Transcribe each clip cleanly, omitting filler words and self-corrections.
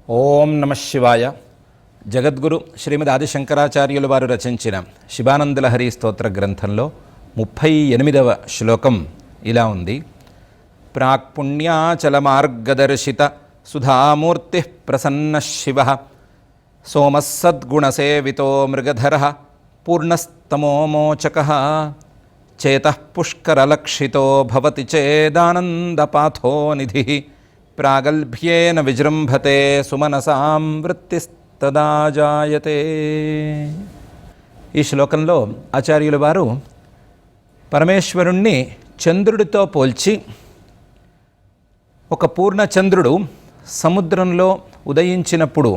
ఓం నమ శివాయ. జగద్గురు శ్రీమద్ ఆదిశంకరాచార్యుల వారు రచించిన శివానందలహరి స్తోత్ర గ్రంథంలో 38వ శ్లోకం ఇలా ఉంది. ప్రాక్పుణ్యాచల మార్గదర్శిత సుధామూర్తి ప్రసన్న శివ సోమస్సద్గుణసేవితో మృగధర పూర్ణస్తమోమోచక చేతః పుష్కరలక్షితో భవతి చేదానందపాథో నిధి ప్రాగల్భ్యేన విజృంభతే సుమనసాం వృత్తిస్తదా జాయతే. ఈ శ్లోకంలో ఆచార్యుల వారు పరమేశ్వరుణ్ణి చంద్రుడితో పోల్చి, ఒక పూర్ణచంద్రుడు సముద్రంలో ఉదయించినప్పుడు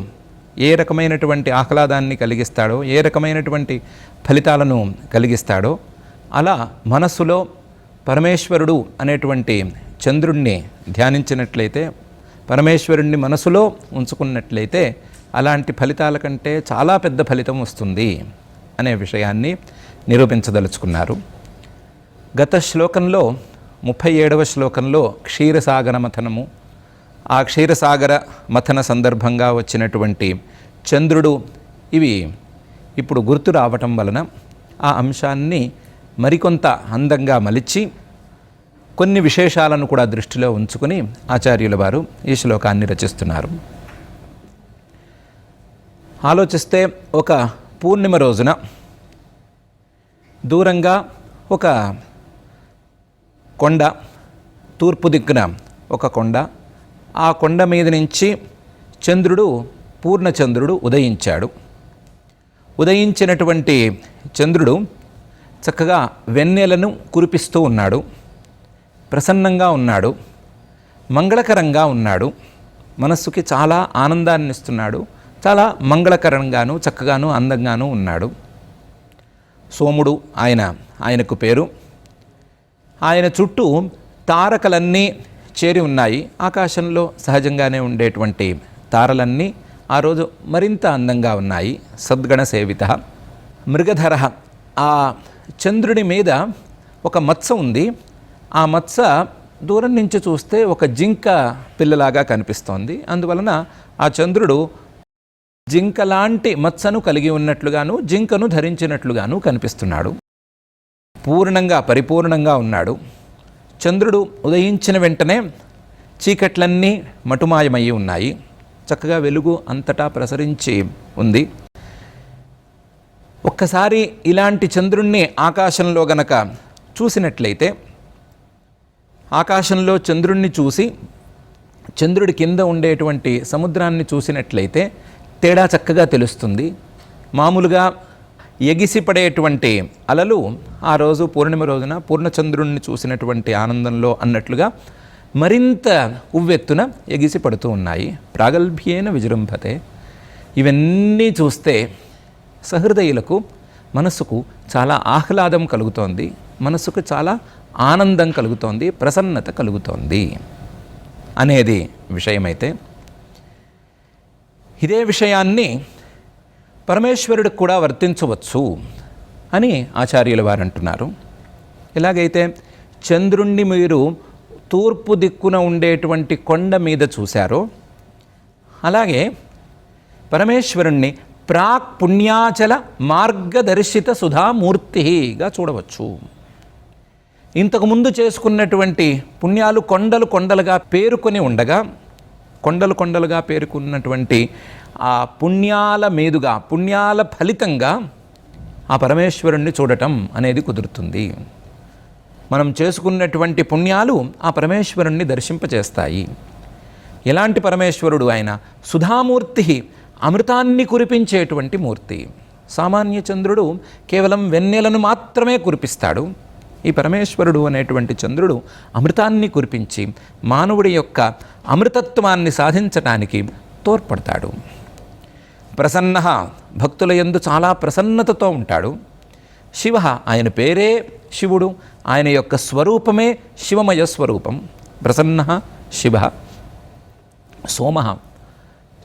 ఏ రకమైనటువంటి ఆహ్లాదాన్ని కలిగిస్తాడో, ఏ రకమైనటువంటి ఫలితాలను కలిగిస్తాడో, అలా మనస్సులో పరమేశ్వరుడు అనేటువంటి చంద్రుణ్ణి ధ్యానించినట్లయితే, పరమేశ్వరుణ్ణి మనసులో ఉంచుకున్నట్లయితే అలాంటి ఫలితాల కంటే చాలా పెద్ద ఫలితం వస్తుంది అనే విషయాన్ని నిరూపించదలుచుకున్నారు. గత శ్లోకంలో 37వ శ్లోకంలో క్షీరసాగర మథనము, ఆ క్షీరసాగర మథన సందర్భంగా వచ్చినటువంటి చంద్రుడు, ఇవి ఇప్పుడు గుర్తు రావటం వలన ఆ అంశాన్ని మరికొంత అందంగా మలిచి కొన్ని విశేషాలను కూడా దృష్టిలో ఉంచుకుని ఆచార్యుల వారు ఈ శ్లోకాన్ని రచిస్తున్నారు. ఆలోచిస్తే, ఒక పూర్ణిమ రోజున దూరంగా ఒక కొండ, తూర్పు దిక్కున ఒక కొండ, ఆ కొండ మీద నుంచి చంద్రుడు, పూర్ణచంద్రుడు ఉదయించాడు. ఉదయించినటువంటి చంద్రుడు చక్కగా వెన్నెలను కురిపిస్తూ ఉన్నాడు, ప్రసన్నంగా ఉన్నాడు, మంగళకరంగా ఉన్నాడు, మనస్సుకి చాలా ఆనందాన్ని ఇస్తున్నాడు, చాలా మంగళకరంగాను చక్కగాను అందంగాను ఉన్నాడు. సోముడు ఆయనకు పేరు. ఆయన చుట్టూ తారకలన్నీ చేరి ఉన్నాయి. ఆకాశంలో సహజంగానే ఉండేటువంటి తారలన్నీ ఆ రోజు మరింత అందంగా ఉన్నాయి. సద్గణ సేవిత మృగధర, ఆ చంద్రుడి మీద ఒక మత్స ఉంది. ఆ మత్స దూరం నుంచి చూస్తే ఒక జింక పిల్లలాగా కనిపిస్తోంది. అందువలన ఆ చంద్రుడు జింకలాంటి మత్సను కలిగి ఉన్నట్లుగాను, జింకను ధరించినట్లుగాను కనిపిస్తున్నాడు. పూర్ణంగా, పరిపూర్ణంగా ఉన్నాడు. చంద్రుడు ఉదయించిన వెంటనే చీకట్లన్నీ మటుమాయమయ్యి ఉన్నాయి. చక్కగా వెలుగు అంతటా ప్రసరించి ఉంది. ఒక్కసారి ఇలాంటి చంద్రుణ్ణి ఆకాశంలో గనక చూసినట్లయితే, ఆకాశంలో చంద్రుణ్ణి చూసి చంద్రుడి కింద ఉండేటువంటి సముద్రాన్ని చూసినట్లయితే తేడా చక్కగా తెలుస్తుంది. మామూలుగా ఎగిసిపడేటువంటి అలలు ఆ రోజు పూర్ణిమ రోజున పూర్ణచంద్రుణ్ణి చూసినటువంటి ఆనందంలో అన్నట్లుగా మరింత ఉవ్వెత్తున ఎగిసి పడుతూ ఉన్నాయి. ప్రాగల్భ్యేన విజృంభతే. ఇవన్నీ చూస్తే సహృదయులకు మనస్సుకు చాలా ఆహ్లాదం కలుగుతోంది, మనస్సుకు చాలా ఆనందం కలుగుతోంది, ప్రసన్నత కలుగుతోంది అనేది విషయమైతే, ఇదే విషయాన్ని పరమేశ్వరుడికి కూడా వర్తించవచ్చు అని ఆచార్యుల వారు అంటున్నారు. ఎలాగైతే చంద్రుణ్ణి మీరు తూర్పు దిక్కున ఉండేటువంటి కొండ మీద చూశారో, అలాగే పరమేశ్వరుణ్ణి ప్రాక్ పుణ్యాచల మార్గదర్శిత సుధామూర్తిగా చూడవచ్చు. ఇంతకుముందు చేసుకున్నటువంటి పుణ్యాలు కొండలు కొండలుగా పేరుకొని ఉండగా, కొండలు కొండలుగా పేరుకున్నటువంటి ఆ పుణ్యాల మీదుగా, పుణ్యాల ఫలితంగా ఆ పరమేశ్వరుణ్ణి చూడటం అనేది కుదురుతుంది. మనం చేసుకున్నటువంటి పుణ్యాలు ఆ పరమేశ్వరుణ్ణి దర్శింపచేస్తాయి. ఎలాంటి పరమేశ్వరుడు ఆయన? సుధామూర్తి, అమృతాన్ని కురిపించేటువంటి మూర్తి. సామాన్య చంద్రుడు కేవలం వెన్నెలను మాత్రమే కురిపిస్తాడు. ఈ పరమేశ్వరుడు అనేటువంటి చంద్రుడు అమృతాన్ని కురిపించి మానవుడి యొక్క అమృతత్వాన్ని సాధించటానికి తోడ్పడతాడు. ప్రసన్న, భక్తుల యందు చాలా ప్రసన్నతతో ఉంటాడు. శివ, ఆయన పేరే శివుడు, ఆయన యొక్క స్వరూపమే శివమయ స్వరూపం. ప్రసన్న శివ. సోమ,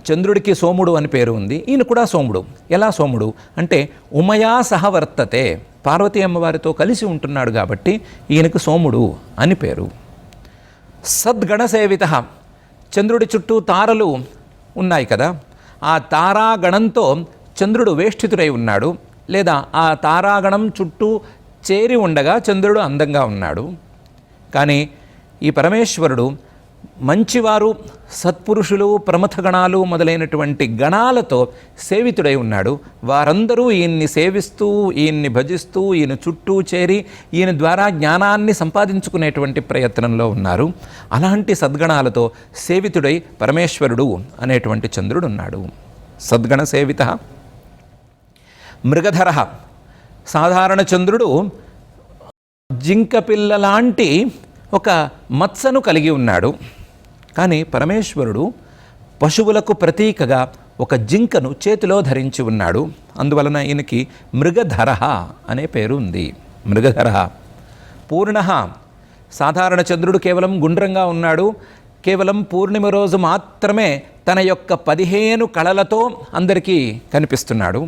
చంద్రుడికి సోముడు అని పేరు ఉంది. ఈయన కూడా సోముడు. ఎలా సోముడు అంటే ఉమయా సహవర్తతే, పార్వతీ అమ్మవారితో కలిసి ఉంటున్నాడు కాబట్టి ఈయనకు సోముడు అని పేరు. సద్గణ సేవిత, చంద్రుడి చుట్టూ తారలు ఉన్నాయి కదా, ఆ తారాగణంతో చంద్రుడు వేష్టితుడై ఉన్నాడు, లేదా ఆ తారాగణం చుట్టూ చేరి ఉండగా చంద్రుడు అందంగా ఉన్నాడు. కానీ ఈ పరమేశ్వరుడు మంచివారు, సత్పురుషులు, ప్రమథగణాలు మొదలైనటువంటి గణాలతో సేవితుడై ఉన్నాడు. వారందరూ ఈయన్ని సేవిస్తూ, ఈయన్ని భజిస్తూ, ఈయన చుట్టూ చేరి ఈయన ద్వారా జ్ఞానాన్ని సంపాదించుకునేటువంటి ప్రయత్నంలో ఉన్నారు. అలాంటి సద్గణాలతో సేవితుడై పరమేశ్వరుడు అనేటువంటి చంద్రుడు ఉన్నాడు. సద్గణ సేవిత మృగధర. సాధారణ చంద్రుడు జింక పిల్ల లాంటి ఒక మత్సను కలిగి ఉన్నాడు. కానీ పరమేశ్వరుడు పశువులకు ప్రతీకగా ఒక జింకను చేతిలో ధరించి ఉన్నాడు. అందువలన ఈయనకి మృగధర అనే పేరు ఉంది. మృగధర. పూర్ణ. సాధారణ చంద్రుడు కేవలం గుండ్రంగా ఉన్నాడు. కేవలం పూర్ణిమ రోజు మాత్రమే తన యొక్క 15 కళలతో అందరికీ కనిపిస్తున్నాడు.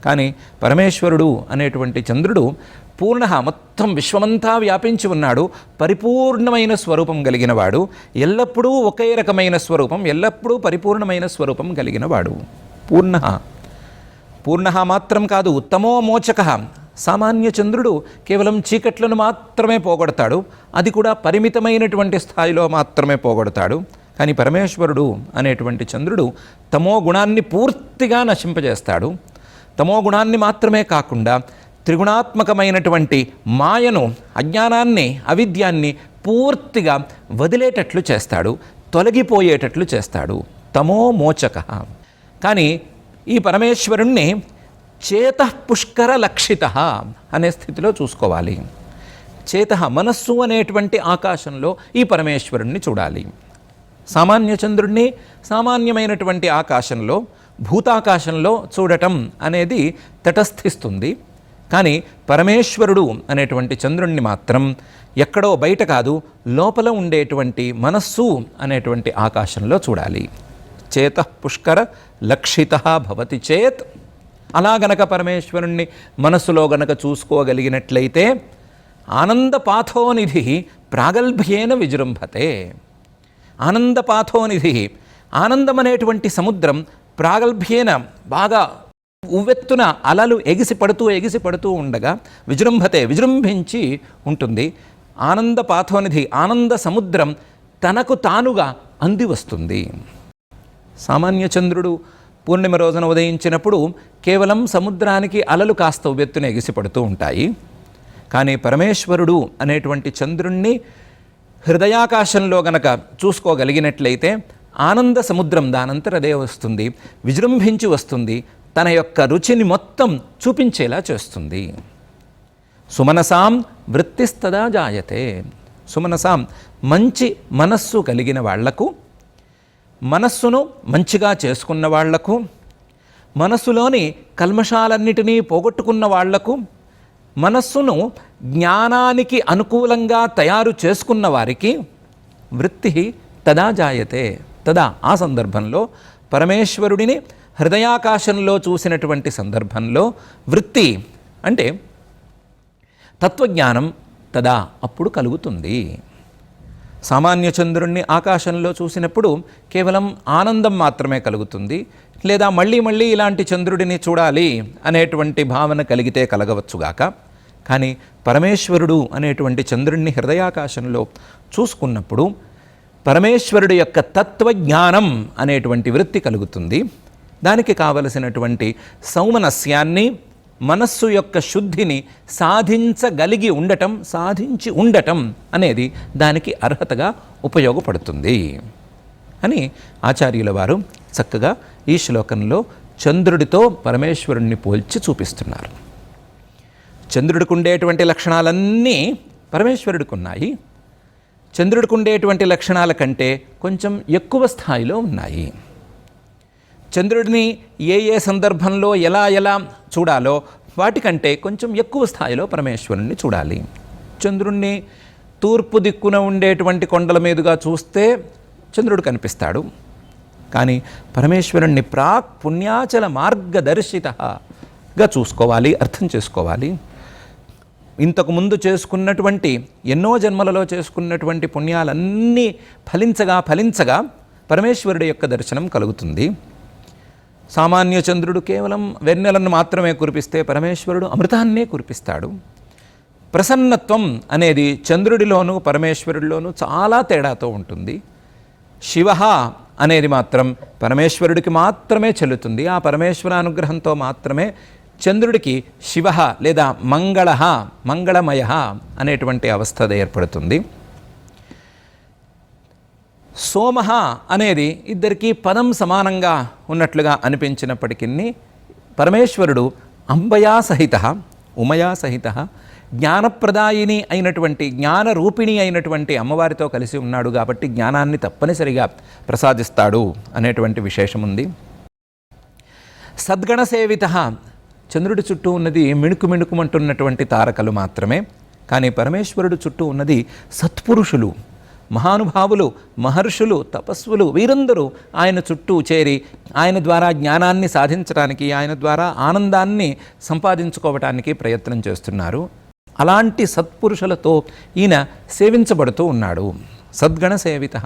కానీ పరమేశ్వరుడు అనేటువంటి చంద్రుడు పూర్ణ, మొత్తం విశ్వమంతా వ్యాపించి ఉన్నాడు. పరిపూర్ణమైన స్వరూపం కలిగినవాడు. ఎల్లప్పుడూ ఒకే రకమైన స్వరూపం, ఎల్లప్పుడూ పరిపూర్ణమైన స్వరూపం కలిగినవాడు. పూర్ణ. పూర్ణ మాత్రం కాదు, ఉత్తమో మోచక. సామాన్య చంద్రుడు కేవలం చీకట్లను మాత్రమే పోగొడతాడు, అది కూడా పరిమితమైనటువంటి స్థాయిలో మాత్రమే పోగొడతాడు. కానీ పరమేశ్వరుడు అనేటువంటి చంద్రుడు తమో గుణాన్ని పూర్తిగా నశింపజేస్తాడు. తమో గుణాన్ని మాత్రమే కాకుండా త్రిగుణాత్మకమైనటువంటి మాయను, అజ్ఞానాన్ని, అవిద్యాన్ని పూర్తిగా వదిలేటట్లు చేస్తాడు, తొలగిపోయేటట్లు చేస్తాడు. తమో మోచక. కానీ ఈ పరమేశ్వరుణ్ణి చేతఃపుష్కర లక్షిత అనే స్థితిలో చూసుకోవాలి. చేత, మనస్సు అనేటువంటి ఆకాశంలో ఈ పరమేశ్వరుణ్ణి చూడాలి. సామాన్య చంద్రుణ్ణి సామాన్యమైనటువంటి ఆకాశంలో, భూతాకాశంలో చూడటం అనేది తటస్థిస్తుంది. కానీ పరమేశ్వరుడు అనేటువంటి చంద్రుణ్ణి మాత్రం ఎక్కడో బయట కాదు, లోపల ఉండేటువంటి మనస్సు అనేటువంటి ఆకాశంలో చూడాలి. చేత పుష్కర లక్షిత భవతి చేత్. అలా గనక పరమేశ్వరుణ్ణి మనస్సులో గనక చూసుకోగలిగినట్లయితే ఆనందపాథోనిధి ప్రాగల్భ్యేన విజృంభతే. ఆనందపాథోనిధి, ఆనందం అనేటువంటి సముద్రం ప్రాగల్భ్యేన, బాగా ఉవ్వెత్తున అలలు ఎగిసి పడుతూ ఉండగా విజృంభతే, విజృంభించి ఉంటుంది. ఆనంద పాథోనిధి, ఆనంద సముద్రం తనకు తానుగా అంది వస్తుంది. సామాన్య చంద్రుడు పూర్ణిమ రోజున ఉదయించినప్పుడు కేవలం సముద్రానికి అలలు కాస్త ఉవ్వెత్తున ఎగిసిపడుతూ ఉంటాయి. కానీ పరమేశ్వరుడు అనేటువంటి చంద్రుణ్ణి హృదయాకాశంలో గనక చూసుకోగలిగినట్లయితే ఆనంద సముద్రం దానంతరదే వస్తుంది, విజృంభించి వస్తుంది, తన యొక్క రుచిని మొత్తం చూపించేలా చేస్తుంది. సుమనసాం వృత్తిస్తదా జాయతే. సుమనసాం, మంచి మనస్సు కలిగిన వాళ్లకు, మనస్సును మంచిగా చేసుకున్న వాళ్లకు, మనస్సులోని కల్మషాలన్నిటినీ పోగొట్టుకున్న వాళ్లకు, మనస్సును జ్ఞానానికి అనుకూలంగా తయారు చేసుకున్న వారికి వృత్తి తదా జాయతే. తదా, ఆ సందర్భంలో పరమేశ్వరుడిని హృదయాకాశంలో చూసినటువంటి సందర్భంలో వృత్తి అంటే తత్వజ్ఞానం తదా, అప్పుడు కలుగుతుంది. సామాన్య చంద్రుణ్ణి ఆకాశంలో చూసినప్పుడు కేవలం ఆనందం మాత్రమే కలుగుతుంది, లేదా మళ్ళీ మళ్ళీ ఇలాంటి చంద్రుడిని చూడాలి అనేటువంటి భావన కలిగితే కలగవచ్చుగాక. కానీ పరమేశ్వరుడు అనేటువంటి చంద్రుణ్ణి హృదయాకాశంలో చూసుకున్నప్పుడు పరమేశ్వరుడు యొక్క తత్వజ్ఞానం అనేటువంటి వృత్తి కలుగుతుంది. దానికి కావలసినటువంటి సౌమనస్యాన్ని, మనస్సు యొక్క శుద్ధిని సాధించగలిగి ఉండటం, సాధించి ఉండటం అనేది దానికి అర్హతగా ఉపయోగపడుతుంది అని ఆచార్యుల వారు చక్కగా ఈ శ్లోకంలో చంద్రుడితో పరమేశ్వరుణ్ణి పోల్చి చూపిస్తున్నారు. చంద్రుడికి ఉండేటువంటి లక్షణాలన్నీ పరమేశ్వరుడికి ఉన్నాయి. చంద్రుడికి ఉండేటువంటి లక్షణాల కంటే కొంచెం ఎక్కువ స్థాయిలో ఉన్నాయి. చంద్రుడిని ఏ ఏ సందర్భంలో ఎలా ఎలా చూడాలో వాటికంటే కొంచెం ఎక్కువ స్థాయిలో పరమేశ్వరుణ్ణి చూడాలి. చంద్రుణ్ణి తూర్పు దిక్కున ఉండేటువంటి కొండల మీదుగా చూస్తే చంద్రుడు కనిపిస్తాడు. కానీ పరమేశ్వరుణ్ణి ప్రాక్ పుణ్యాచల మార్గదర్శితగా చూసుకోవాలి, అర్థం చేసుకోవాలి. ఇంతకుముందు చేసుకున్నటువంటి ఎన్నో జన్మలలో చేసుకున్నటువంటి పుణ్యాలన్నీ ఫలించగా పరమేశ్వరుడి యొక్క దర్శనం కలుగుతుంది. సామాన్య చంద్రుడు కేవలం వెన్నెలను మాత్రమే కురిపిస్తే పరమేశ్వరుడు అమృతాన్నే కురిపిస్తాడు. ప్రసన్నత్వం అనేది చంద్రుడిలోనూ పరమేశ్వరుడిలోనూ చాలా తేడాతో ఉంటుంది. శివ అనేది మాత్రం పరమేశ్వరుడికి మాత్రమే చెల్లుతుంది. ఆ పరమేశ్వరానుగ్రహంతో మాత్రమే చంద్రుడికి శివ లేదా మంగళమయ అనేటువంటి అవస్థ ఏర్పడుతుంది. సోమ అనేది ఇద్దరికీ పదం సమానంగా ఉన్నట్లుగా అనిపించినప్పటికీ పరమేశ్వరుడు అంబయా సహిత ఉమయా సహిత జ్ఞానప్రదాయిని అయినటువంటి జ్ఞానరూపిణి అయినటువంటి అమ్మవారితో కలిసి ఉన్నాడు కాబట్టి జ్ఞానాన్ని తప్పనిసరిగా ప్రసాదిస్తాడు అనేటువంటి విశేషం ఉంది. సద్గణ సేవిత, చంద్రుడి చుట్టూ ఉన్నది మిణుకుమంటున్నటువంటి తారకలు మాత్రమే, కానీ పరమేశ్వరుడు చుట్టూ ఉన్నది సత్పురుషులు, మహానుభావులు, మహర్షులు, తపస్సులు, వీరందరూ ఆయన చుట్టూ చేరి ఆయన ద్వారా జ్ఞానాన్ని సాధించడానికి, ఆయన ద్వారా ఆనందాన్ని సంపాదించుకోవటానికి ప్రయత్నం చేస్తున్నారు. అలాంటి సత్పురుషులతో ఈయన సేవించబడుతూ ఉన్నాడు. సద్గణ సేవిత.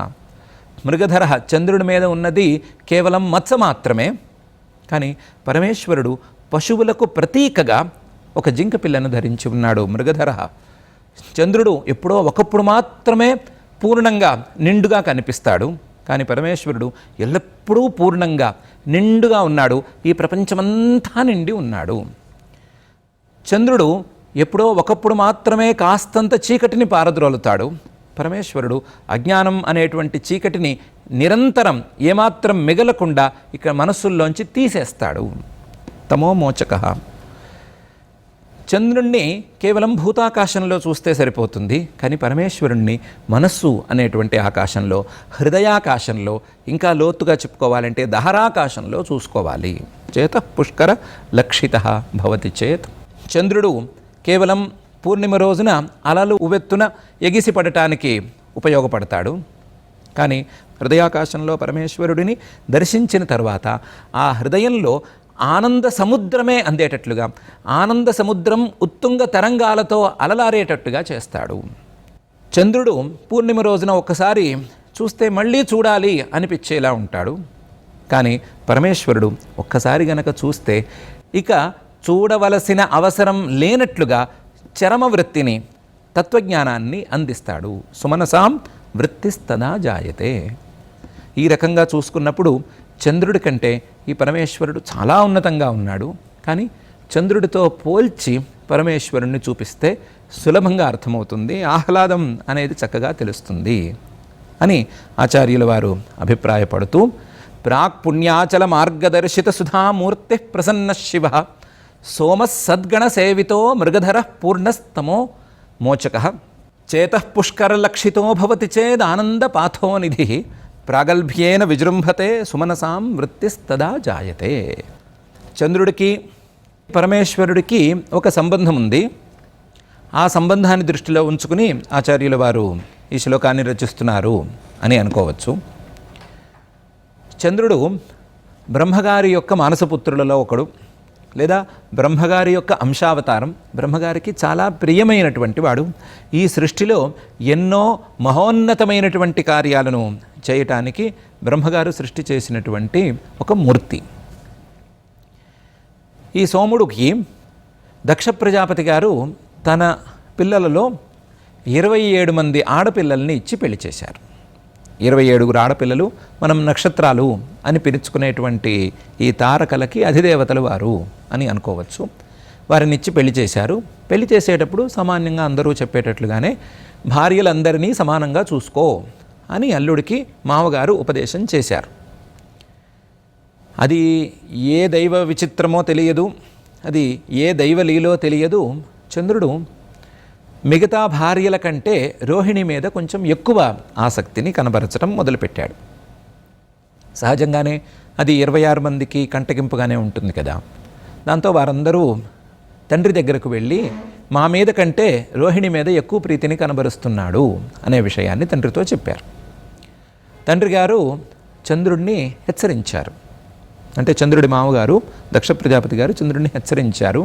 మృగధర, చంద్రుడి మీద ఉన్నది కేవలం మత్స మాత్రమే, కానీ పరమేశ్వరుడు పశువులకు ప్రతీకగా ఒక జింక పిల్లను ధరించి ఉన్నాడు. మృగధర. చంద్రుడు ఎప్పుడో ఒకప్పుడు మాత్రమే పూర్ణంగా నిండుగా కనిపిస్తాడు, కానీ పరమేశ్వరుడు ఎల్లప్పుడూ పూర్ణంగా నిండుగా ఉన్నాడు. ఈ ప్రపంచమంతా నిండి ఉన్నాడు. చంద్రుడు ఎప్పుడో ఒకప్పుడు మాత్రమే కాస్తంత చీకటిని పారద్రోలుతాడు. పరమేశ్వరుడు అజ్ఞానం అనేటువంటి చీకటిని నిరంతరం ఏమాత్రం మిగలకుండా ఇక మనస్సుల్లోంచి తీసేస్తాడు. తమోమోచక. చంద్రుణ్ణి కేవలం భూతాకాశంలో చూస్తే సరిపోతుంది, కానీ పరమేశ్వరుణ్ణి మనస్సు అనేటువంటి ఆకాశంలో, హృదయాకాశంలో, ఇంకా లోతుగా చెప్పుకోవాలంటే దహరాకాశంలో చూసుకోవాలి. చేత పుష్కర లక్షిత భవతి చేత్. చంద్రుడు కేవలం పూర్ణిమ రోజున అలలు ఉవెత్తున ఎగిసిపడటానికి ఉపయోగపడతాడు, కానీ హృదయాకాశంలో పరమేశ్వరుడిని దర్శించిన తర్వాత ఆ హృదయంలో ఆనంద సముద్రమే అందేటట్లుగా, ఆనంద సముద్రం ఉత్తుంగ తరంగాలతో అలలారేటట్టుగా చేస్తాడు. చంద్రుడు పూర్ణిమ రోజున ఒక్కసారి చూస్తే మళ్ళీ చూడాలి అనిపించేలా ఉంటాడు, కానీ పరమేశ్వరుడు ఒక్కసారి గనక చూస్తే ఇక చూడవలసిన అవసరం లేనట్లుగా చరమ వృత్తిని, తత్వజ్ఞానాన్ని అందిస్తాడు. సుమనసాం వృత్తిస్తదా జాయతే. ఈ రకంగా చూసుకున్నప్పుడు చంద్రుడి కంటే ఈ పరమేశ్వరుడు చాలా ఉన్నతంగా ఉన్నాడు, కానీ చంద్రుడితో పోల్చి పరమేశ్వరుణ్ణి చూపిస్తే సులభంగా అర్థమవుతుంది, ఆహ్లాదం అనేది చక్కగా తెలుస్తుంది అని ఆచార్యుల వారు అభిప్రాయపడుతూ, ప్రాక్ పుణ్యాచల మార్గదర్శిత సుధామూర్తి ప్రసన్న శివ సోమ సద్గణ సేవితో మృగధర పూర్ణస్తమో మోచక చేతః పుష్కరలక్షితో భవతి చేదానంద పాథోనిధి ప్రాగల్భ్యేన విజృంభతే సుమనసాం వృత్తిస్తదా జాయతే. చంద్రుడికి పరమేశ్వరుడికి ఒక సంబంధం ఉంది. ఆ సంబంధాన్ని దృష్టిలో ఉంచుకుని ఆచార్యుల వారు ఈ శ్లోకాన్ని రచిస్తున్నారు అని అనుకోవచ్చు. చంద్రుడు బ్రహ్మగారి యొక్క మానసపుత్రులలో ఒకడు, లేదా బ్రహ్మగారి యొక్క అంశావతారం. బ్రహ్మగారికి చాలా ప్రియమైనటువంటి వాడు. ఈ సృష్టిలో ఎన్నో మహోన్నతమైనటువంటి కార్యాలను చేయటానికి బ్రహ్మగారు సృష్టి చేసినటువంటి ఒక మూర్తి. ఈ సోముడికి దక్ష ప్రజాపతి గారు తన పిల్లలలో 27 మంది ఆడపిల్లల్ని ఇచ్చి పెళ్లి చేశారు. 27 ఆడపిల్లలు. మనం నక్షత్రాలు అని పిలుచుకునేటువంటి ఈ తారకలకి అధిదేవతలు వారు అని అనుకోవచ్చు. వారిని ఇచ్చి పెళ్లి చేశారు. పెళ్లి చేసేటప్పుడు సామాన్యంగా అందరూ చెప్పేటట్లుగానే భార్యలందరినీ సమానంగా చూసుకో అని అల్లుడికి మామగారు ఉపదేశం చేశారు. అది ఏ దైవ విచిత్రమో తెలియదు, అది ఏ దైవలీలో తెలియదు. చంద్రుడు మిగతా భార్యల కంటే రోహిణి మీద కొంచెం ఎక్కువ ఆసక్తిని కనబరచడం మొదలుపెట్టాడు. సహజంగానే అది 26 మందికి కంటగింపుగానే ఉంటుంది కదా. దాంతో వారందరూ తండ్రి దగ్గరకు వెళ్ళి మా మీద కంటే రోహిణి మీద ఎక్కువ ప్రీతిని కనబరుస్తున్నాడు అనే విషయాన్ని తండ్రితో చెప్పారు. తండ్రి గారు చంద్రుడిని హెచ్చరించారు. అంటే చంద్రుడి మామగారు దక్ష ప్రజాపతి గారు చంద్రుడిని హెచ్చరించారు.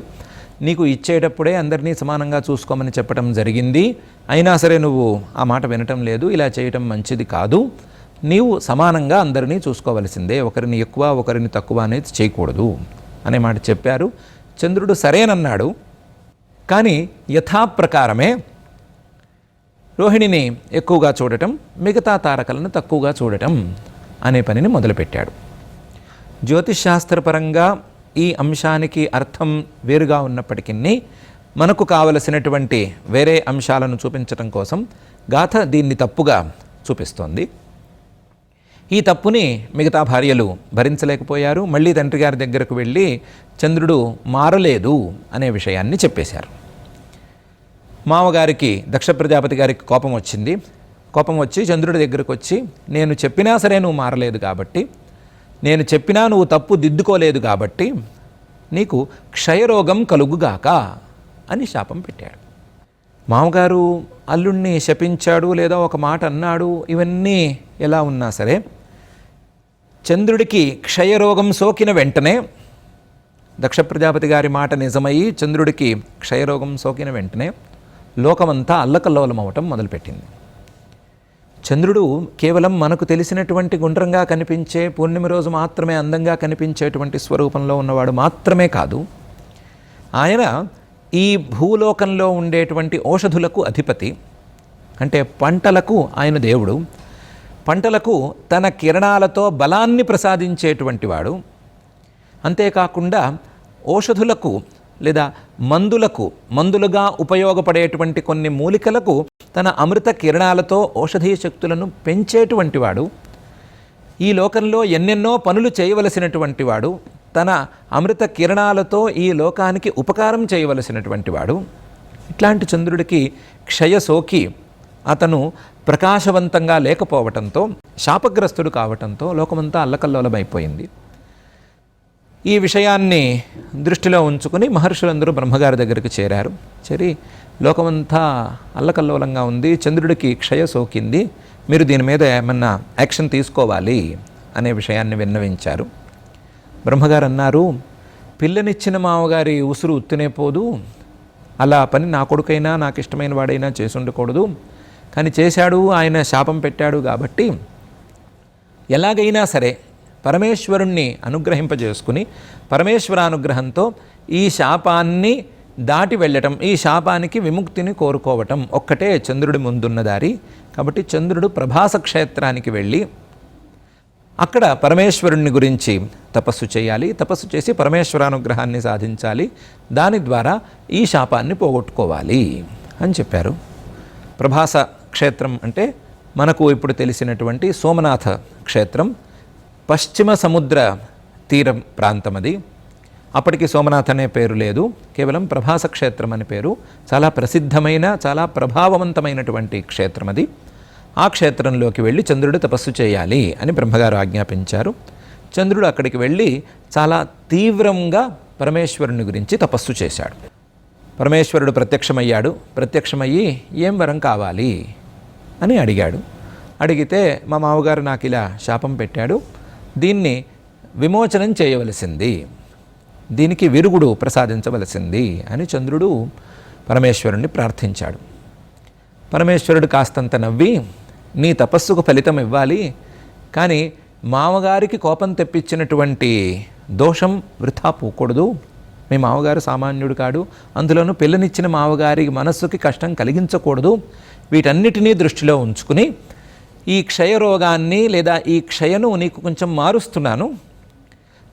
నీకు ఇచ్చేటప్పుడే అందరినీ సమానంగా చూసుకోమని చెప్పడం జరిగింది, అయినా సరే నువ్వు ఆ మాట వినటం లేదు, ఇలా చేయటం మంచిది కాదు. నీవు సమానంగా అందరినీ చూసుకోవలసిందే, ఒకరిని ఎక్కువ ఒకరిని తక్కువ అనేది చేయకూడదు అనే మాట చెప్పారు. చంద్రుడు సరేనన్నాడు. కానీ యథాప్రకారమే రోహిణిని ఎక్కువగా చూడటం, మిగతా తారకలను తక్కువగా చూడటం అనే పనిని మొదలుపెట్టాడు. జ్యోతిష్శాస్త్రపరంగా ఈ అంశానికి అర్థం వేరుగా ఉన్నప్పటికీ మనకు కావలసినటువంటి వేరే అంశాలను చూపించటం కోసం గాథ దీన్ని తప్పుగా చూపిస్తోంది. ఈ తప్పుని మిగతా భార్యలు భరించలేకపోయారు. మళ్ళీ తండ్రి గారి దగ్గరకు వెళ్ళి చంద్రుడు మారలేదు అనే విషయాన్ని చెప్పేశారు. మామగారికి దక్ష ప్రజాపతి గారికి కోపం వచ్చింది. కోపం వచ్చి చంద్రుడి దగ్గరకు వచ్చి, నేను చెప్పినా సరే నువ్వు మారలేదు కాబట్టి, నేను చెప్పినా నువ్వు తప్పు దిద్దుకోలేదు కాబట్టి నీకు క్షయరోగం కలుగుగాక అని శాపం పెట్టాడు. మామగారు అల్లుణ్ణి శపించాడు లేదా ఒక మాట అన్నాడు, ఇవన్నీ ఎలా ఉన్నా సరే చంద్రుడికి క్షయరోగం సోకిన వెంటనే, దక్ష ప్రజాపతి గారి మాట నిజమయ్యి చంద్రుడికి క్షయరోగం సోకిన వెంటనే లోకమంతా అల్లకల్లోలం అవటం మొదలుపెట్టింది. చంద్రుడు కేవలం మనకు తెలిసినటువంటి గుండ్రంగా కనిపించే పూర్ణిమ రోజు మాత్రమే అందంగా కనిపించేటువంటి స్వరూపంలో ఉన్నవాడు మాత్రమే కాదు, ఆయన ఈ భూలోకంలో ఉండేటువంటి ఔషధులకు అధిపతి. అంటే పంటలకు ఆయన దేవుడు, పంటలకు తన కిరణాలతో బలాన్ని ప్రసాదించేటువంటి వాడు. అంతేకాకుండా ఔషధులకు లేదా మందులుగా ఉపయోగపడేటువంటి కొన్ని మూలికలకు తన అమృత కిరణాలతో ఔషధీయ శక్తులను పెంచేటువంటి వాడు. ఈ లోకంలో ఎన్నెన్నో పనులు చేయవలసినటువంటి వాడు, తన అమృత కిరణాలతో ఈ లోకానికి ఉపకారం చేయవలసినటువంటి వాడు. ఇట్లాంటి చంద్రుడికి క్షయ సోకి అతను ప్రకాశవంతంగా లేకపోవటంతో, శాపగ్రస్తుడు కావటంతో లోకమంతా అల్లకల్లోలమైపోయింది. ఈ విషయాన్ని దృష్టిలో ఉంచుకుని మహర్షులందరూ బ్రహ్మగారి దగ్గరికి చేరారు. చేరి లోకమంతా అల్లకల్లోలంగా ఉంది, చంద్రుడికి క్షయ సోకింది, మీరు దీని మీద ఏమన్నా యాక్షన్ తీసుకోవాలి అనే విషయాన్ని విన్నవించారు. బ్రహ్మగారు అన్నారు, పిల్లనిచ్చిన మామగారి ఉసురు ఉత్తునే పోదు, అలా పని నా కొడుకైనా నాకు ఇష్టమైన వాడైనా చేసి ఉండకూడదు, కానీ చేశాడు, ఆయన శాపం పెట్టాడు కాబట్టి ఎలాగైనా సరే పరమేశ్వరుణ్ణి అనుగ్రహింపజేసుకుని పరమేశ్వరానుగ్రహంతో ఈ శాపాన్ని దాటి వెళ్ళటం, ఈ శాపానికి విముక్తిని కోరుకోవటం ఒక్కటే చంద్రుడి ముందున్న దారి. కాబట్టి చంద్రుడు ప్రభాస క్షేత్రానికి వెళ్ళి అక్కడ పరమేశ్వరుణ్ణి గురించి తపస్సు చేయాలి, తపస్సు చేసి పరమేశ్వరానుగ్రహాన్ని సాధించాలి, దాని ద్వారా ఈ శాపాన్ని పోగొట్టుకోవాలి అని చెప్పారు. ప్రభాస క్షేత్రం అంటే మనకు ఇప్పుడు తెలిసినటువంటి సోమనాథ క్షేత్రం, పశ్చిమ సముద్ర తీరం ప్రాంతం అది. అప్పటికి సోమనాథ్ అనే పేరు లేదు, కేవలం ప్రభాస క్షేత్రం అని పేరు. చాలా ప్రసిద్ధమైన, చాలా ప్రభావవంతమైనటువంటి క్షేత్రం అది. ఆ క్షేత్రంలోకి వెళ్ళి చంద్రుడు తపస్సు చేయాలి అని బ్రహ్మగారు ఆజ్ఞాపించారు. చంద్రుడు అక్కడికి వెళ్ళి చాలా తీవ్రంగా పరమేశ్వరుని గురించి తపస్సు చేశాడు. పరమేశ్వరుడు ప్రత్యక్షమయ్యాడు. ప్రత్యక్షమయ్యి ఏం వరం కావాలి అని అడిగాడు. అడిగితే మా మామగారు నాకు ఇలా శాపం పెట్టాడు, దీన్ని విమోచనం చేయవలసింది, దీనికి విరుగుడు ప్రసాదించవలసింది అని చంద్రుడు పరమేశ్వరుణ్ణి ప్రార్థించాడు. పరమేశ్వరుడు కాస్తంత నవ్వి, నీ తపస్సుకు ఫలితం ఇవ్వాలి, కానీ మామగారికి కోపం తెప్పించినటువంటి దోషం వృథా పోకూడదు. మీ మామగారు సామాన్యుడు కాడు, అందులోనూ పిల్లనిచ్చిన మామగారి మనస్సుకి కష్టం కలిగించకూడదు. వీటన్నిటినీ దృష్టిలో ఉంచుకుని ఈ క్షయరోగాన్ని లేదా ఈ క్షయను నీకు కొంచెం మారుస్తున్నాను.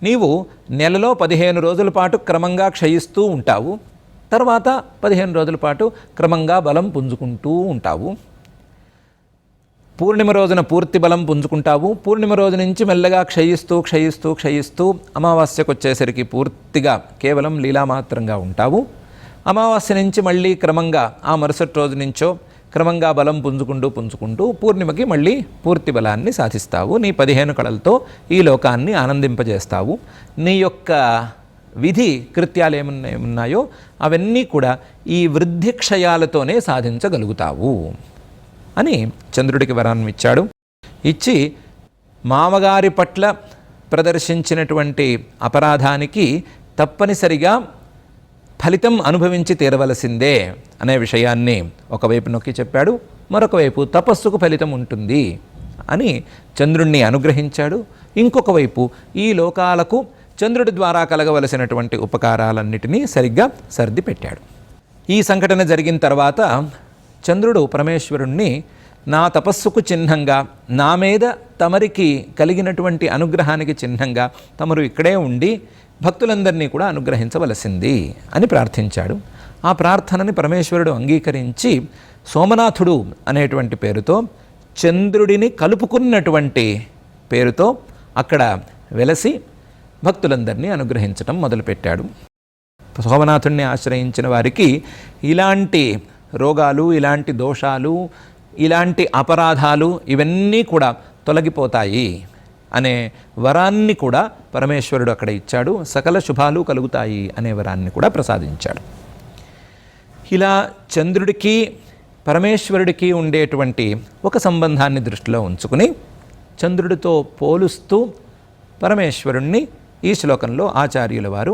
నీవు నెలలో 15 రోజుల పాటు క్రమంగా క్షయిస్తూ ఉంటావు, తర్వాత 15 రోజుల పాటు క్రమంగా బలం పుంజుకుంటూ ఉంటావు. పూర్ణిమ రోజున పూర్తి బలం పుంజుకుంటావు. పూర్ణిమ రోజు నుంచి మెల్లగా క్షయిస్తూ క్షయిస్తూ క్షయిస్తూ అమావాస్యకు వచ్చేసరికి పూర్తిగా కేవలం లీలామాత్రంగా ఉంటావు. అమావాస్య నుంచి మళ్ళీ క్రమంగా ఆ మరుసటి రోజు నుంచో క్రమంగా బలం పుంజుకుంటూ పూర్ణిమకి మళ్ళీ పూర్తి బలాన్ని సాధిస్తావు. నీ 15 కళలతో ఈ లోకాన్ని ఆనందింపజేస్తావు. నీ యొక్క విధి కృత్యాలు ఏమున్నాయో అవన్నీ కూడా ఈ వృద్ధి క్షయాలతోనే సాధించగలుగుతావు అని చంద్రుడికి వరాన్ని ఇచ్చాడు. ఇచ్చి మామగారి పట్ల ప్రదర్శించినటువంటి అపరాధానికి తప్పనిసరిగా ఫలితం అనుభవించి తీరవలసిందే అనే విషయాన్ని ఒకవైపు నొక్కి చెప్పాడు. మరొక వైపు తపస్సుకు ఫలితం ఉంటుంది అని చంద్రుణ్ణి అనుగ్రహించాడు. ఇంకొక వైపు ఈ లోకాలకు చంద్రుడి ద్వారా కలగవలసినటువంటి ఉపకారాలన్నిటినీ సరిగ్గా సర్ది పెట్టాడు. ఈ సంఘటన జరిగిన తర్వాత చంద్రుడు పరమేశ్వరుణ్ణి నా తపస్సుకు చిహ్నంగా, నా మీద తమరికి కలిగినటువంటి అనుగ్రహానికి చిహ్నంగా తమరు ఇక్కడే ఉండి భక్తులందరినీ కూడా అనుగ్రహించవలసింది అని ప్రార్థించాడు. ఆ ప్రార్థనని పరమేశ్వరుడు అంగీకరించి సోమనాథుడు అనేటువంటి పేరుతో, చంద్రుడిని కలుపుకున్నటువంటి పేరుతో అక్కడ వెలసి భక్తులందరినీ అనుగ్రహించటం మొదలుపెట్టాడు. సోమనాథుడిని ఆశ్రయించిన వారికి ఇలాంటి రోగాలు, ఇలాంటి దోషాలు, ఇలాంటి అపరాధాలు ఇవన్నీ కూడా తొలగిపోతాయి అనే వరాన్ని కూడా పరమేశ్వరుడు అక్కడ ఇచ్చాడు. సకల శుభాలు కలుగుతాయి అనే వరాన్ని కూడా ప్రసాదించాడు. ఇలా చంద్రుడికి పరమేశ్వరుడికి ఉండేటువంటి ఒక సంబంధాన్ని దృష్టిలో ఉంచుకుని చంద్రుడితో పోలుస్తూ పరమేశ్వరుణ్ణి ఈ శ్లోకంలో ఆచార్యుల వారు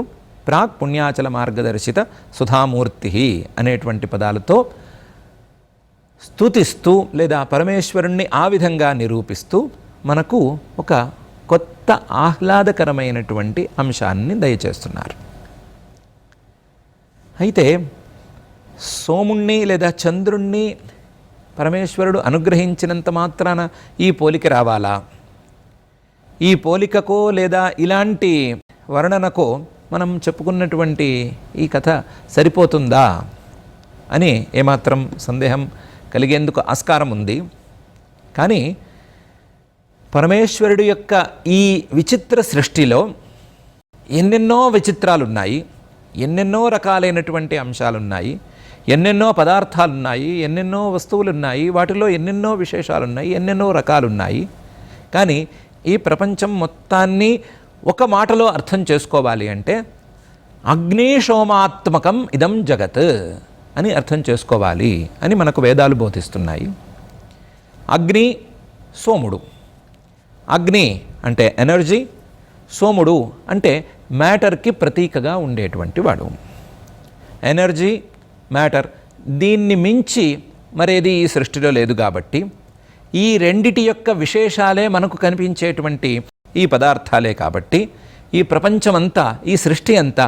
ప్రాక్ పుణ్యాచల మార్గదర్శిత సుధామూర్తి అనేటువంటి పదాలతో స్తుతిస్తూ లేదా పరమేశ్వరుణ్ణి ఆ విధంగా నిరూపిస్తూ మనకు ఒక కొత్త ఆహ్లాదకరమైనటువంటి అంశాన్ని దయచేస్తున్నారు. అయితే సోముణ్ణి లేదా చంద్రుణ్ణి పరమేశ్వరుడు అనుగ్రహించినంత మాత్రాన ఈ పోలిక రావాలా? ఈ పోలికకో లేదా ఇలాంటి వర్ణనకో మనం చెప్పుకున్నటువంటి ఈ కథ సరిపోతుందా అని ఏమాత్రం సందేహం కలిగేందుకు ఆస్కారం ఉంది. కానీ పరమేశ్వరుడు యొక్క ఈ విచిత్ర సృష్టిలో ఎన్నెన్నో విచిత్రాలున్నాయి, ఎన్నెన్నో రకాలైనటువంటి అంశాలున్నాయి, ఎన్నెన్నో పదార్థాలున్నాయి, ఎన్నెన్నో వస్తువులున్నాయి, వాటిలో ఎన్నెన్నో విశేషాలున్నాయి, ఎన్నెన్నో రకాలున్నాయి. కానీ ఈ ప్రపంచం మొత్తాన్ని ఒక మాటలో అర్థం చేసుకోవాలి అంటే అగ్నిశోమాత్మకం ఇదం జగత్ అని అర్థం చేసుకోవాలి అని మనకు వేదాలు బోధిస్తున్నాయి. అగ్ని సోముడు. అగ్ని అంటే ఎనర్జీ, సోముడు అంటే మ్యాటర్కి ప్రతీకగా ఉండేటువంటి వాడు. ఎనర్జీ, మ్యాటర్, దీన్ని మించి మరేది ఈ సృష్టిలో లేదు కాబట్టి ఈ రెండిటి యొక్క విశేషాలే మనకు కనిపించేటువంటి ఈ పదార్థాలే కాబట్టి ఈ ప్రపంచమంతా, ఈ సృష్టి అంతా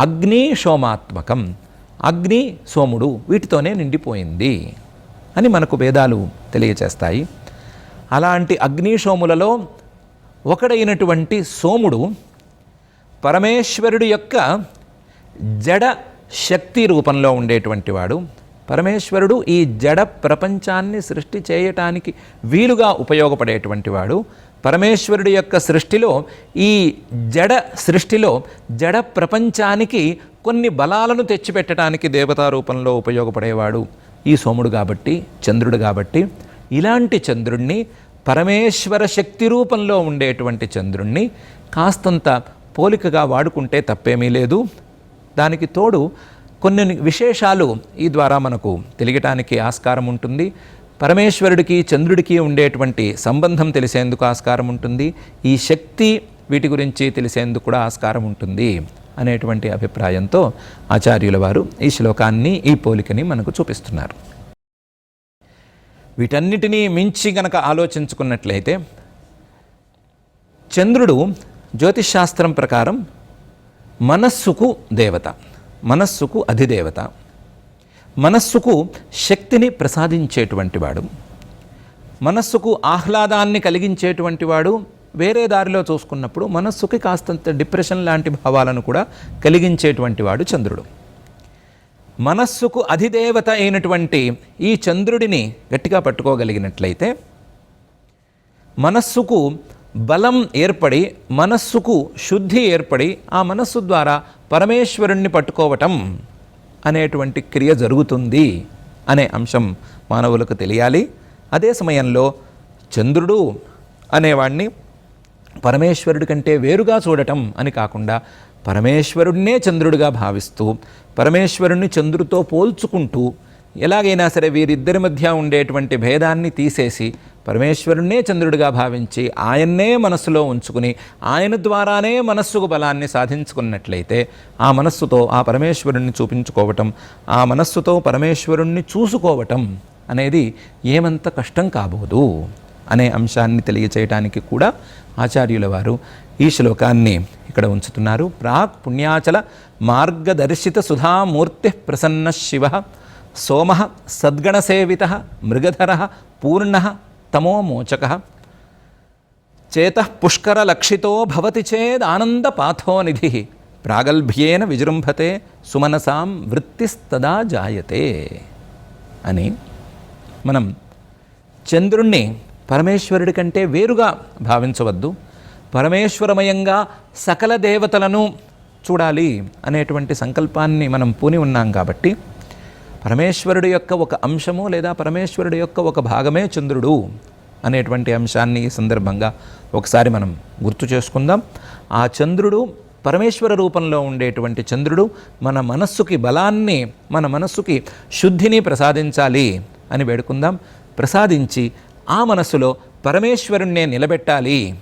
అగ్ని సోమాత్మకం, అగ్ని సోముడు వీటితోనే నిండిపోయింది అని మనకు వేదాలు తెలియచేస్తాయి. అలాంటి అగ్ని సోములలో ఒకడైనటువంటి సోముడు పరమేశ్వరుడు యొక్క జడ శక్తి రూపంలో ఉండేటువంటి వాడు. పరమేశ్వరుడు ఈ జడ ప్రపంచాన్ని సృష్టి చేయటానికి వీలుగా ఉపయోగపడేటువంటి వాడు. పరమేశ్వరుడి యొక్క సృష్టిలో, ఈ జడ సృష్టిలో జడ ప్రపంచానికి కొన్ని బలాలను తెచ్చిపెట్టడానికి దేవతా రూపంలో ఉపయోగపడేవాడు ఈ సోముడు కాబట్టి, చంద్రుడు కాబట్టి. ఇలాంటి చంద్రుణ్ణి, పరమేశ్వర శక్తి రూపంలో ఉండేటువంటి చంద్రుణ్ణి కాస్తంత పోలికగా వాడుకుంటే తప్పేమీ లేదు. దానికి తోడు కొన్ని విశేషాలు ఈ ద్వారా మనకు తెలియటానికి ఆస్కారం ఉంటుంది. పరమేశ్వరుడికి చంద్రుడికి ఉండేటువంటి సంబంధం తెలిసేందుకు ఆస్కారం ఉంటుంది. ఈ శక్తి వీటి గురించి తెలిసేందుకు కూడా ఆస్కారం ఉంటుంది అనేటువంటి అభిప్రాయంతో ఆచార్యుల వారు ఈ శ్లోకాన్ని, ఈ పోలికని మనకు చూపిస్తున్నారు. వీటన్నిటినీ మించి గనక ఆలోచించుకున్నట్లయితే చంద్రుడు జ్యోతిష్శాస్త్రం ప్రకారం మనస్సుకు దేవత, మనస్సుకు అధిదేవత, మనస్సుకు శక్తిని ప్రసాదించేటువంటి వాడు, మనస్సుకు ఆహ్లాదాన్ని కలిగించేటువంటి వాడు. వేరే దారిలో చూసుకున్నప్పుడు మనస్సుకి కాస్తంత డిప్రెషన్ లాంటి భావాలను కూడా కలిగించేటువంటి వాడు చంద్రుడు. మనస్సుకు అధిదేవత అయినటువంటి ఈ చంద్రుడిని గట్టిగా పట్టుకోగలిగినట్లయితే మనస్సుకు బలం ఏర్పడి, మనస్సుకు శుద్ధి ఏర్పడి, ఆ మనస్సు ద్వారా పరమేశ్వరుణ్ణి పట్టుకోవటం అనేటువంటి క్రియ జరుగుతుంది అనే అంశం మానవులకు తెలియాలి. అదే సమయంలో చంద్రుడు అనేవాణ్ణి పరమేశ్వరుడి కంటే వేరుగా చూడటం అని కాకుండా పరమేశ్వరుడినే చంద్రుడిగా భావిస్తూ, పరమేశ్వరుణ్ణి చంద్రుడితో పోల్చుకుంటూ, ఎలాగైనా సరే వీరిద్దరి మధ్య ఉండేటువంటి భేదాన్ని తీసేసి పరమేశ్వరుణ్ణే చంద్రుడిగా భావించి ఆయన్నే మనస్సులో ఉంచుకుని ఆయన ద్వారానే మనస్సుకు బలాన్ని సాధించుకున్నట్లయితే ఆ మనస్సుతో ఆ పరమేశ్వరుణ్ణి చూపించుకోవటం, ఆ మనస్సుతో పరమేశ్వరుణ్ణి చూసుకోవటం అనేది ఏమంత కష్టం కాబోదు అనే అంశాన్ని తెలియచేయటానికి కూడా ఆచార్యుల వారు ఈ శ్లోకాన్ని ఇక్కడ ఉంచుతున్నారు. ప్రాక్ పుణ్యాచల మార్గదర్శిత సుధామూర్తి ప్రసన్న శివ సోమ సద్గణసేవిత మృగధర పూర్ణ తమోమోచక చేత పుష్కరలక్షితో భవతి చేదానందపాథోనిధి ప్రాగల్భ్యేన విజృంభతే సుమనసాం వృత్తిస్తదా జాయతే అని మనం చంద్రుణ్ణి పరమేశ్వరుడి కంటే వేరుగా భావించవద్దు. పరమేశ్వరమయంగా సకల దేవతలను చూడాలి అనేటువంటి సంకల్పాన్ని మనం పూని ఉన్నాం కాబట్టి పరమేశ్వరుడి యొక్క ఒక అంశము లేదా పరమేశ్వరుడి యొక్క ఒక భాగమే చంద్రుడు అనేటువంటి అంశాన్ని ఈ సందర్భంగా ఒకసారి మనం గుర్తు చేసుకుందాం. ఆ చంద్రుడు పరమేశ్వర రూపంలో ఉండేటువంటి చంద్రుడు మన మనస్సుకి బలాన్ని, మన మనస్సుకి శుద్ధిని ప్రసాదించాలి అని వేడుకుందాం. ప్రసాదించి ఆ మనస్సులో పరమేశ్వరుణ్ణే నిలబెట్టాలి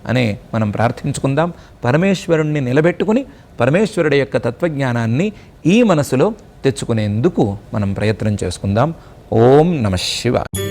అనే మనం ప్రార్థించుకుందాం. పరమేశ్వరుణ్ణి నిలబెట్టుకుని పరమేశ్వరుడి యొక్క తత్వజ్ఞానాన్ని ఈ మనసులో తెచ్చుకునేందుకు మనం ప్రయత్నం చేసుకుందాం. ఓం నమః శివాయ.